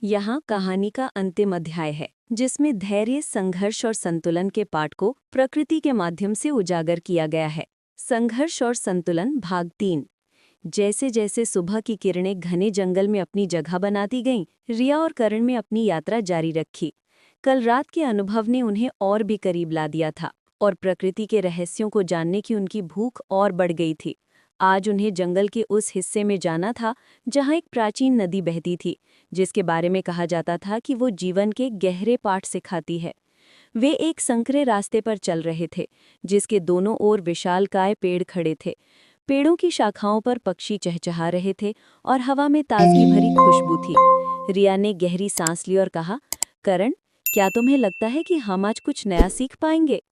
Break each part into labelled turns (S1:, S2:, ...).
S1: यहाँ कहानी का अंतिम अध्याय है, जिसमें धैर्य, संघर्ष और संतुलन के पाठ को प्रकृति के माध्यम से उजागर किया गया है। संघर्ष और संतुलन भाग 3। जैसे जैसे सुबह की किरणें घने जंगल में अपनी जगह बनाती गईं, रिया और करण ने अपनी यात्रा जारी रखी। कल रात के अनुभव ने उन्हें और भी करीब ला दिया था और प्रकृति के रहस्यों को जानने की उनकी भूख और बढ़ गई थी। आज उन्हें जंगल के उस हिस्से में जाना था जहां एक प्राचीन नदी बहती थी, जिसके बारे में कहा जाता था कि वो जीवन के गहरे पाठ सिखाती है। वे एक संकरे रास्ते पर चल रहे थे, जिसके दोनों ओर विशालकाय पेड़ खड़े थे। पेड़ों की शाखाओं पर पक्षी चहचहा रहे थे और हवा में ताजगी भरी खुशबू थी। रिया ने गहरी सांस ली और कहा, करण, क्या तुम्हें लगता है कि हम आज कुछ नया सीख पाएंगे?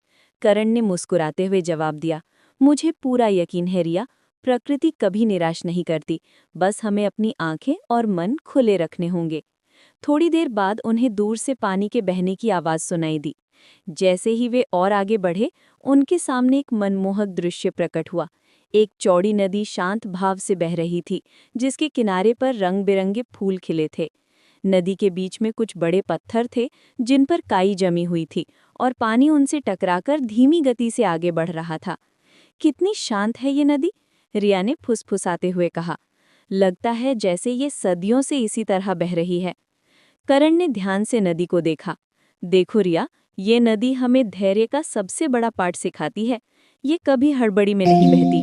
S1: करण ने मुस्कुराते हुए जवाब दिया, मुझे पूरा यकीन है रिया, प्रकृति कभी निराश नहीं करती, बस हमें अपनी आंखें और मन खुले रखने होंगे। थोड़ी देर बाद उन्हें दूर से पानी के बहने की आवाज सुनाई दी। जैसे ही वे और आगे बढ़े, उनके सामने एक मनमोहक दृश्य प्रकट हुआ। एक चौड़ी नदी शांत भाव से बह रही थी, जिसके किनारे पर रंग बिरंगे फूल खिले थे। नदी के बीच में कुछ बड़े पत्थर थे, जिन पर काई जमी हुई थी और पानी उनसे टकराकर धीमी गति से आगे बढ़ रहा था। कितनी शांत है ये नदी, रिया ने फुसफुसाते हुए कहा। लगता है जैसे ये सदियों से इसी तरह बह रही है। करण ने ध्यान से नदी को देखा। देखो रिया, ये नदी हमें धैर्य का सबसे बड़ा पाठ सिखाती है। ये कभी हड़बड़ी में नहीं बहती,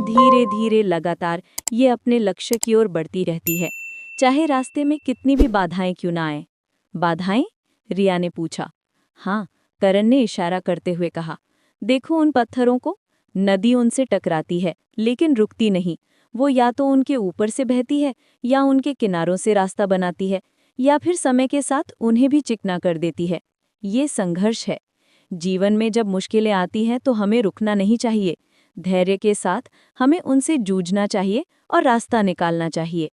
S1: धीरे धीरे लगातार ये अपने लक्ष्य की ओर बढ़ती रहती है, चाहे रास्ते में कितनी भी बाधाएं क्यों ना आए। बाधाएं? रिया ने पूछा। हाँ, करण ने इशारा करते हुए कहा। देखो उन पत्थरों को, नदी उनसे टकराती है लेकिन रुकती नहीं। वो या तो उनके ऊपर से बहती है, या उनके किनारों से रास्ता बनाती है, या फिर समय के साथ उन्हें भी चिकना कर देती है। ये संघर्ष है। जीवन में जब मुश्किलें आती हैं तो हमें रुकना नहीं चाहिए। धैर्य के साथ हमें उनसे जूझना चाहिए और रास्ता निकालना चाहिए।